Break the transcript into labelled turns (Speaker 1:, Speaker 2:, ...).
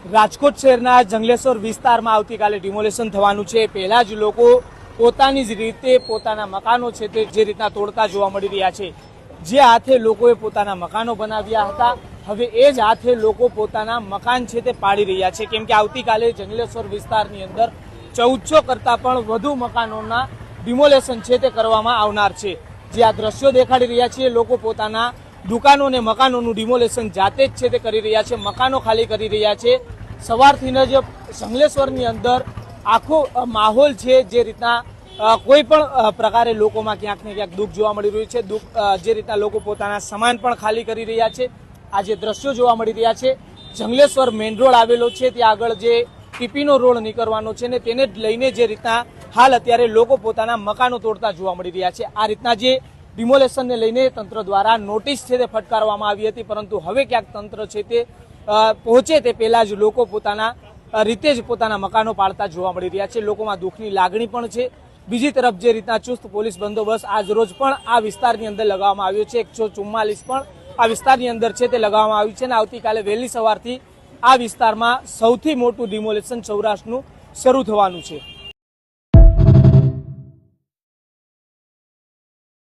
Speaker 1: રાજકોટ શહેરના જંગલેશ્વર વિસ્તારમાં આવતીકાલે ડિમોલેશન થવાનું છે। પહેલા જ લોકો પોતાની જ રીતે પોતાના મકાનો છે તે જે રીતના તોડતા જોવા મળી રહ્યા છે। જે હાથે લોકોએ પોતાના મકાનો બનાવ્યા હતા, હવે એ જ હાથે લોકો પોતાના મકાન છે તે પાડી રહ્યા છે, કેમ કે આવતીકાલે જંગલેશ્વર વિસ્તારની અંદર 1400 કરતા પણ વધુ મકાનોના ડિમોલેશન છે તે કરવામાં આવનાર છે। જે આ દ્રશ્યો દેખાડી રહ્યા છે, લોકો પોતાના દુકાનો અને મકાનોનું ડિમોલેશન જાતે જ છે તે કરી રહ્યા છે, મકાનો ખાલી કરી રહ્યા છે। સવારથી જ જંગલેશ્વરની અંદર આખો માહોલ છે જે રીતના કોઈ પણ પ્રકારે લોકોમાં ક્યાંક ને ક્યાંક દુઃખ જોવા મળી રહ્યું છે। દુઃખ જે રીતના લોકો પોતાના સામાન પણ ખાલી કરી રહ્યા છે। આ જે દ્રશ્યો જોવા મળી રહ્યા છે, જંગલેશ્વર મેઇન રોડ આવેલો છે, ત્યાં આગળ જે ટીપીનો રોડ નીકળવાનો છે ને તેને લઈને જે રીતના હાલ અત્યારે લોકો પોતાના મકાનો તોડતા જોવા મળી રહ્યા છે। આ રીતના જે ડિમોલેશનને લઈને તંત્ર દ્વારા નોટિસ છે તે ફટકારવામાં આવી હતી, પરંતુ હવે ક્યાંક તંત્ર છે તે પહોંચે તે પહેલા જ લોકો પોતાના રીતે જ પોતાના મકાનો પાડતા જોવા મળી રહ્યા છે। લોકોમાં દુઃખની લાગણી પણ છે। બીજી તરફ જે રીતના ચુસ્ત પોલીસ બંદોબસ્ત આજ રોજ પણ આ વિસ્તારની અંદર લગાવવામાં આવ્યો છે, 144 પણ આ વિસ્તારની અંદર છે તે લગાવવામાં આવ્યું છે અને આવતીકાલે વહેલી સવારથી આ વિસ્તારમાં સૌથી મોટું ડિમોલેશન સૌરાષ્ટ્રનું શરૂ થવાનું છે।